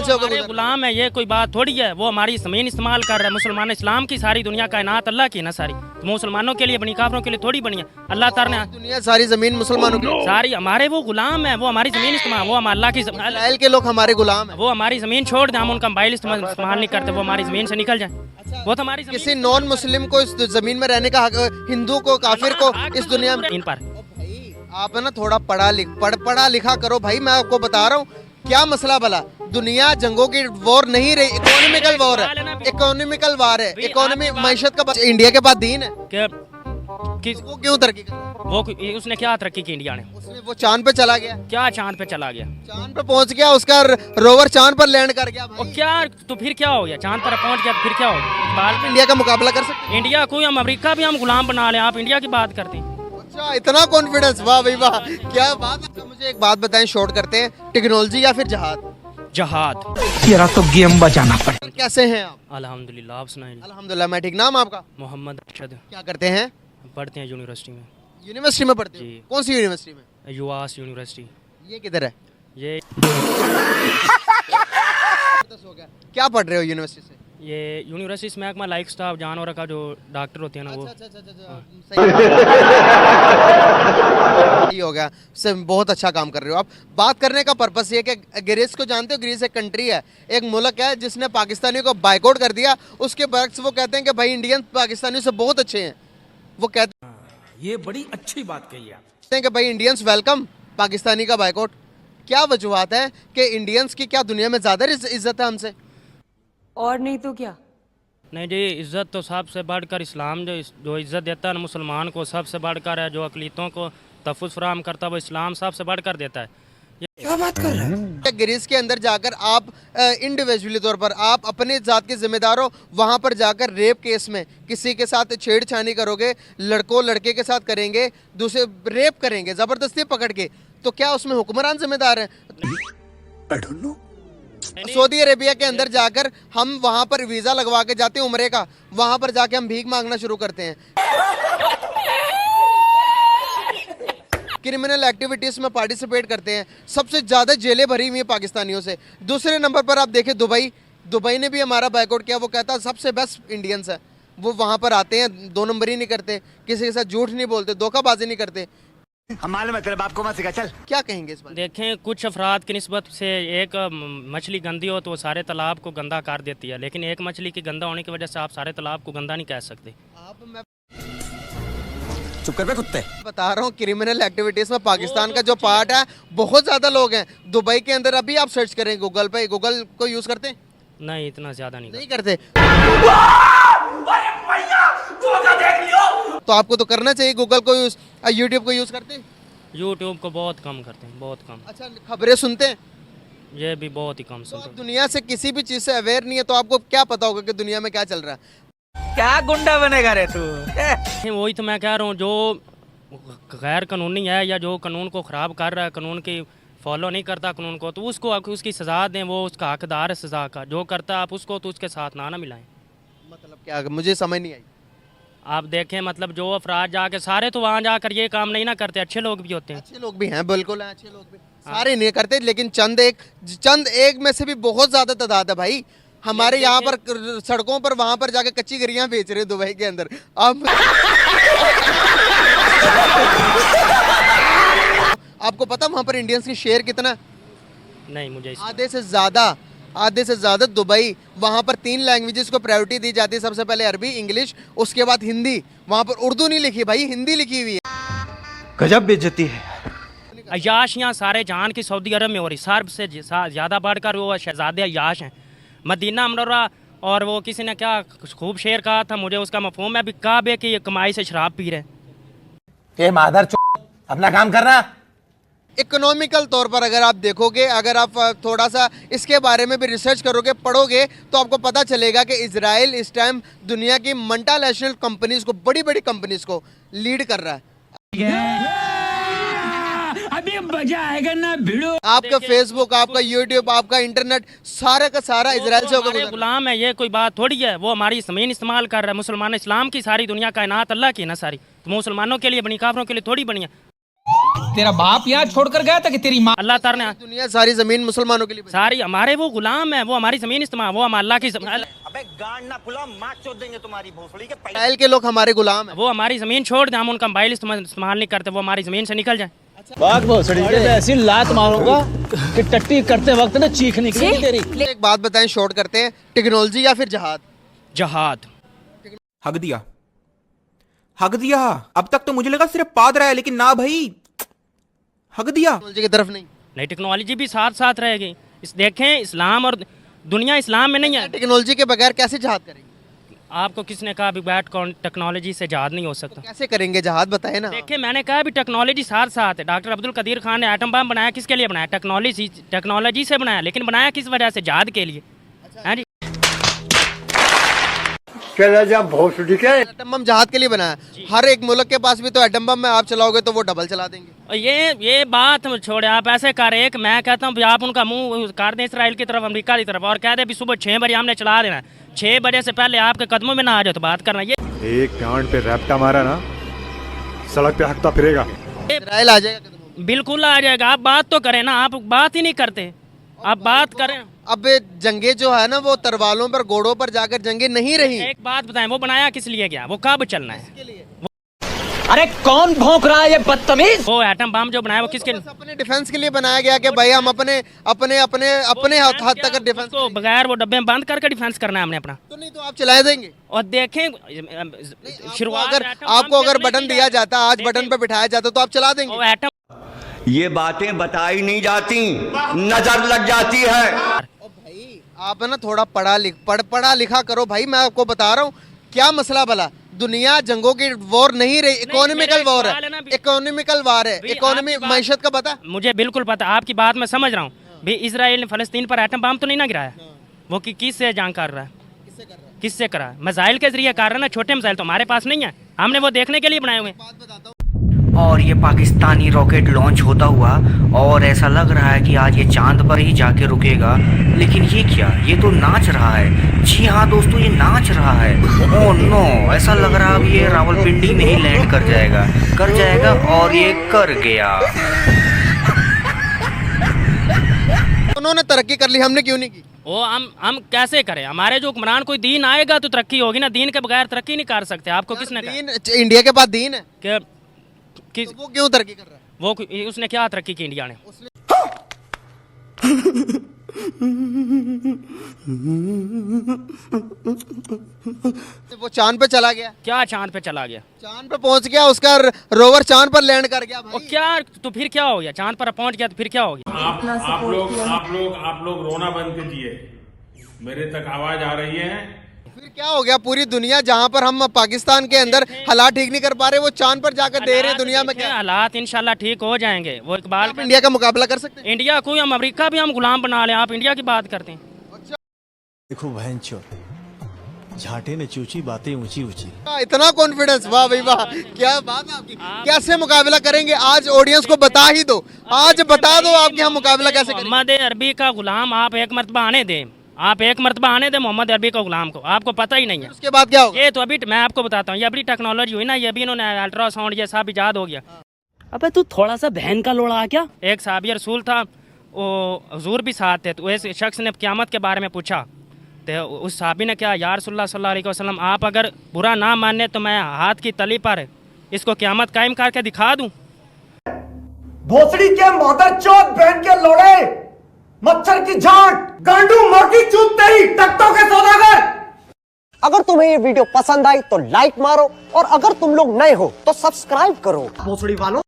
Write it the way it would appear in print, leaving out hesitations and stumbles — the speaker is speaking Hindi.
से होकर हमारे गुलाम है, ये कोई बात थोड़ी है। वो हमारी ज़मीन इस्तेमाल कर रहा है। मुसलमान इस्लाम की सारी दुनिया कायनात अल्लाह की है ना सारी, तो मुसलमानों के लिए बनी, काफिरों के लिए थोड़ी बनी है। अल्लाह ताला ने दुनिया सारी जमीन मुसलमानों की, सारी हमारे वो गुलाम है, वो हमारी ज़मीन इस्तेमाल, वो हम अल्लाह की इस्राइल के लोग हमारे गुलाम हैं। वो हमारी ज़मीन छोड़ दें, हम उनका मोबाइल इस्तेमाल नहीं करते, वो हमारी ज़मीन से निकल जाए। वो तो हमारी किसी नॉन मुस्लिम को इस जमीन में रहने का हक, हिंदू को, काफिर को इस दुनिया में। इन पर आप है ना थोड़ा पढ़ा लिखा करो भाई। मैं आपको बता रहा हूँ क्या मसला भला। दुनिया जंगों की वॉर नहीं रही, इकोनॉमिकल वॉर है, इकोनॉमिकल वार है, इकोनॉमी मैशत का। इंडिया के पास दीन है, वो क्यों तरक्की कर रहा है? वो उसने क्या तरक्की की इंडिया ने? उसने वो चांद पे चला गया, क्या चांद पे चला गया? चांद पे पहुंच गया, उसका रोवर चांद पर लैंड कर गया और क्या तो फिर क्या हो गया? चांद पर पहुंच गया तो फिर क्या हो गया? भाई इंडिया का मुकाबला कर सकते इंडिया को हम अमेरिका भी हम गुलाम बना लें, आप इंडिया की बात करते हैं। अच्छा, इतना कॉन्फिडेंस, वाह भाई वाह, क्या बात है। तो मुझे एक बात बताएं, शॉर्ट करते हैं, टेक्नोलॉजी या फिर जहाद? जहाद। तेरा तो गेम बजाना पड़ेगा। कैसे हैं आप? अल्हम्दुलिल्लाह, आप सुनाइए। अल्हम्दुलिल्लाह, मैं ठीक। नाम आपका? मोहम्मद अरशद। क्या करते हैं? पढ़ते हैं यूनिवर्सिटी में। यूनिवर्सिटी में पढ़ते हैं? जी। कौन सी यूनिवर्सिटी में? UVAS university. ये किधर है? ये क्या पढ़ रहे हो यूनिवर्सिटी से? ये यूनिवर्सिटी से महकमा लाइफ स्टाफ जानवर का जो डॉक्टर होते हैं ना, वो सही हो गया। से बहुत अच्छा काम कर रहे हो आप। बात करने का पर्पस ये कि ग्रीस को जानते हो? ग्रीस एक कंट्री है, एक मुल्क है जिसने पाकिस्तानियों को बाइकआउट कर दिया। उसके बरक्स वो कहते हैं कि भाई इंडियन पाकिस्तानियों से बहुत अच्छे हैं। वो कहते ये बड़ी अच्छी बात कही आप। हैं कि भाई इंडियंस वेलकम, पाकिस्तानी का बाइकआउट। क्या वजूहत है कि इंडियंस की क्या दुनिया में ज़्यादा इज्जत है हमसे? और नहीं तो क्या। नहीं जी, इज़्ज़त तो सबसे बढ़कर इस्लाम जो इज़्ज़त देता है ना मुसलमान को, सबसे बढ़कर है। जो अक़लीतों को तहफ़्फ़ुज़ फराहम करता है वो इस्लाम सबसे बढ़कर देता है। क्या बात कर रहे हैं? ग्रीस के अंदर जाकर आप इंडिविजुअली तौर पर आप अपने ज़ात के जिम्मेदार हो। वहाँ पर जाकर रेप केस में किसी के साथ छेड़छानी करोगे, लड़के के साथ करेंगे, दूसरे रेप करेंगे ज़बरदस्ती पकड़ के, तो क्या उसमें हुक्मरान जिम्मेदार हैं? सऊदी अरेबिया के अंदर जाकर हम वहाँ पर वीज़ा लगवा के जाते हैं उम्रे का, वहाँ पर जाके हम भीख मांगना शुरू करते हैं, क्रिमिनल एक्टिविटीज़ में पार्टिसिपेट करते हैं। सबसे ज़्यादा जेलें भरी हुई हैं पाकिस्तानियों से। दूसरे नंबर पर आप देखें दुबई ने भी हमारा बाइकआउट किया। वो कहता है सबसे बेस्ट इंडियंस है। वो वहाँ पर आते हैं, दो नंबरी नहीं करते, किसी के साथ झूठ नहीं बोलते, धोखाबाजी नहीं करते। हमारे मतलब आपको मत सिखा, चल। क्या कहेंगे इस बारे? देखें, कुछ अफराद की निस्बत से एक मछली गंदी हो तो वो सारे तालाब को गंदा कर देती है, लेकिन एक मछली की गंदा होने की वजह से आप सारे तालाब को गंदा नहीं कह सकते। मैं चुप कर बे कुत्ते। बता रहा हूँ, क्रिमिनल एक्टिविटीज में पाकिस्तान का जो पार्ट है, बहुत ज्यादा लोग हैं दुबई के अंदर। अभी आप सर्च करें गूगल पे, गूगल को यूज करते हैं? नहीं, इतना ज़्यादा नहीं करते। तो आपको तो करना चाहिए गूगल को यूज। यूट्यूब को यूज करते हैं? यूट्यूब को बहुत कम करते हैं, बहुत कम। अच्छा, खबरें सुनते हैं? ये भी बहुत ही कम तो सुनते आप हैं। दुनिया से किसी भी चीज से अवेयर नहीं है, तो आपको क्या पता होगा कि दुनिया में क्या चल रहा है? क्या गुंडा बनेगा रे तू? वही तो मैं कह रहा हूँ, जो गैर कानूनी है या जो कानून को ख़राब कर रहा है, कानून की फॉलो नहीं करता कानून को, तो उसको आप उसकी सज़ा दें। वो उसका हकदार है सज़ा का। जो करता है आप उसको, तो उसके साथ ना मिलाएं। मतलब क्या? मुझे समझ नहीं आई। आप देखें, मतलब जो अफराद जाके सारे तो वहाँ जाकर ये काम नहीं ना करते, अच्छे लोग भी होते हैं। अच्छे लोग भी हैं, बिल्कुल हैं, अच्छे लोग भी। सारे नहीं करते, लेकिन चंद एक में से भी बहुत ज्यादा तादाद है भाई। हमारे यहाँ पर सड़कों पर वहां पर जाके कच्ची गरियां बेच रहे हैं दुबई के अंदर। अब आपको पता वहां पर इंडियंस की शेयर कितना? नहीं, मुझे आधे से ज्यादा दुबई। वहाँ पर 3 लैंग्वेजेस को प्रायोरिटी दी जाती है। सबसे पहले अरबी, इंग्लिश, उसके बाद हिंदी। वहाँ पर उर्दू नहीं लिखी भाई, हिंदी लिखी हुई है। गजब बेइज्जती है। अयाशियाँ सारे जहान की सऊदी अरब में हो रही। सर्ब से ज़्यादा बढ़कर वो शहजादे अयाश हैं। मदीना मनौरा, और वो किसी ने क्या खूब शेर कहा था, मुझे उसका मफहूम है अभी, काबे की कमाई से शराब पी रहे हैं। मादर अपना काम करना। इकोनॉमिकल तौर पर अगर आप देखोगे, अगर आप थोड़ा सा इसके बारे में भी रिसर्च करोगे, पढ़ोगे, तो आपको पता चलेगा कि इजराइल इस टाइम दुनिया की मल्टीनेशनल कंपनीज को, बड़ी बड़ी कंपनीज को लीड कर रहा है। अभी मजा आएगा ना भिड़ो। आपका फेसबुक, आपका यूट्यूब, आपका इंटरनेट, सारा का सारा इजराइल से होकर गुलाम है। ये कोई बात थोड़ी है। वो हमारी ज़मीन इस्तेमाल कर रहा है। मुसलमान इस्लाम की सारी दुनिया कायनात अल्लाह की है ना सारी, तो मुसलमानों के लिए बनी, काफिरों के लिए थोड़ी बनी है। तेरा बाप यहाँ छोड़कर गया था कि तेरी माँ? अल्लाह ताला ने दुनिया सारी जमीन मुसलमानों के लिए बनी। सारी हमारे वो गुलाम है, वो हमारी जमीन इस्तेमाल, वो हम अल्लाह की अबे गांड ना फुला, माँ चोद देंगे तुम्हारी भोसड़ी के। इसराइल के लोग हमारे गुलाम हैं। वो हमारी जमीन छोड़ दें, हम उनका मोबाइल इस्तेमाल नहीं करते, वो हमारी जमीन से निकल जाए। ऐसी लात मारूंगा कि टट्टी करते वक्त ना चीख निकलेगी तेरी। एक बात बताएं, शॉर्ट करते हैं, टेक्नोलॉजी या फिर जहाद? जहाद। हक दिया, हक दिया। अब तक तो मुझे लगा सिर्फ पाद रहा है, लेकिन ना भाई, हक दिया। टेक्नोलॉजी की तरफ नहीं। नहीं, टेक्नोलॉजी भी साथ साथ रहेगी। इस देखें, इस्लाम और दुनिया इस्लाम में नहीं है। टेक्नोलॉजी के बगैर कैसे जहाद करेंगे? आपको किसने कहा अभी बैट टेक्नोलॉजी से जहाद नहीं हो सकता? कैसे करेंगे जहाद, बताए ना। देखिए, मैंने कहा अभी टेक्नोलॉजी साथ साथ है। डॉक्टर अब्दुल कदीर खान ने एटम बम बनाया, किसके लिए बनाया? टेक्नोलॉजी से बनाया, लेकिन बनाया किस वजह से? जहाद के लिए। हाँ जी। एटम बम जहाद के लिए बनाया। हर एक मुल्क के पास भी तो एटम बम में आप चलाओगे तो वो डबल चला देंगे। और ये बात छोड़े, आप ऐसे कर, एक मैं कहता हूँ आप उनका मुंह कर दें इसराइल की तरफ, अमेरिका की तरफ, और कह दे भी सुबह 6 बजे हमने चला देना है, 6 बजे से पहले आपके कदमों में ना आ जाए तो बात करना। ये एक गांड पे रैप्टा मारा ना, सड़क पे हकता फिरेगा। इसराइल आ जाएगा कदमों में। बिल्कुल आ जाएगा। आप बात तो करें ना, आप बात ही नहीं करते। आप बात करें। अब जंगे जो है ना, वो तरवालों पर, घोड़ों पर जाकर जंगे नहीं रही। एक बात बताएं, वो बनाया किस लिए गया? वो कब चलना है? अरे कौन भौंक रहा है ये बदतमीज? वो एटम बम जो बनाया वो किसके? अपने डिफेंस के लिए बनाया गया कि भाई हम अपने अपने अपने अपने हद तक डिफेंस। तो बगैर वो डब्बे में बंद करके डिफेंस करना है हमने अपना। तो नहीं तो आप चला देंगे। और देखें, शुरुआत आपको अगर बटन दिया जाता, आज बटन पे बिठाया जाता तो आप चला देंगे। वो एटम, ये बातें बताई नहीं जाती, नजर लग जाती है। भाई आप है ना थोड़ा पढ़ा लिखा करो भाई। मैं आपको बता रहा हूँ क्या मसला भला। दुनिया जंगों की वॉर नहीं रही, इकोनॉमिकल वॉर है। इकोनॉमिकल वॉर है, इकोनॉमी मैशत का पता। मुझे बिल्कुल पता, आपकी बात मैं समझ रहा हूँ भी। इसराइल ने फलस्तीन पर एटम बम तो नहीं ना गिराया। वो किससे जंग कर रहा है? किससे करा है? मिसाइल के जरिए कर रहा है ना। छोटे मिसाइल तो हमारे पास नहीं है, हमने वो देखने के लिए बनाए हुए। और ये पाकिस्तानी रॉकेट लॉन्च होता हुआ और ऐसा लग रहा है कि आज ये चांद पर ही जाके रुकेगा। लेकिन ये क्या, ये तो नाच रहा है। जी हाँ दोस्तों, ये नाच रहा है। ओह नो, ऐसा लग रहा है अब ये रावलपिंडी में ही लैंड कर जाएगा और ये कर गया। उन्होंने तरक्की कर ली, हमने क्यों नहीं की? वो हम कैसे करें? हमारे जो हुक्मरान, कोई दीन आएगा तो तरक्की होगी ना। दीन के बगैर तरक्की नहीं कर सकते। आपको किसने कहा? दीन, इंडिया के पास दीन है कि तो वो क्यों तरक्की कर रहा है? वो उसने क्या तरक्की की इंडिया ने? वो चांद पे चला गया। क्या चांद पे चला गया? चांद पे पहुंच गया, उसका रोवर चांद पर लैंड कर गया। और क्या तो फिर क्या हो गया? चांद पर पहुंच गया तो फिर क्या हो गया? आप लोग रोना बंद कीजिए। मेरे तक आवाज आ रही है। फिर क्या हो गया? पूरी दुनिया जहां पर हम पाकिस्तान के अंदर हालात ठीक नहीं कर पा रहे, वो चांद पर जाकर दे रहे हैं। दुनिया में क्या हालात इंशाल्लाह ठीक हो जाएंगे। वो इकबाल आप इंडिया का मुकाबला कर सकते हैं? इंडिया कोई, हम अमेरिका भी हम गुलाम बना लें। आप इंडिया की बात करते हैं। देखो बहन चो, झाटे ने चूची, बातें ऊंची ऊंची। इतना कॉन्फिडेंस, वाह भाई वाह, क्या बात है आपकी। कैसे मुकाबला करेंगे? आज ऑडियंस को बता ही दो, आज बता दो आपके हम मुकाबला कैसे करेंगे। मोहम्मद अरबी का गुलाम आप एक मरतबा आने दें, आप एक मरतबा आने दें मोहम्मद अरबी का गुलाम को। आपको पता ही नहीं है उसके बाद क्या होगा? ये तो अभी मैं आपको बताता हूँ। ये अभी टेक्नोलॉजी हुई ना, ये अभी इन्होंने अल्ट्रासाउंड ये सब इजाद हो गया। अबे तू थोड़ा सा बहन का लोड़ा आ क्या? एक साहबी रसूल था, वो हुजूर भी साथ थे। तो उस शख्स ने क़यामत के बारे में पूछा, तो उस साहबी ने क्या, या रसूलुल्लाह सल्लल्लाहु अलैहि वसल्लम, आप अगर बुरा ना माने तो मैं हाथ की तली पर इसको क़यामत कायम करके दिखा दूं। भोसड़ी के मदरचोद बहन के लोड़े, मच्छर की झांट, गांडू मां की चूत तेरी, टकटों के सौदागर। अगर तुम्हें ये वीडियो पसंद आई तो लाइक मारो, और अगर तुम लोग नए हो तो सब्सक्राइब करो। भोसड़ी वालों।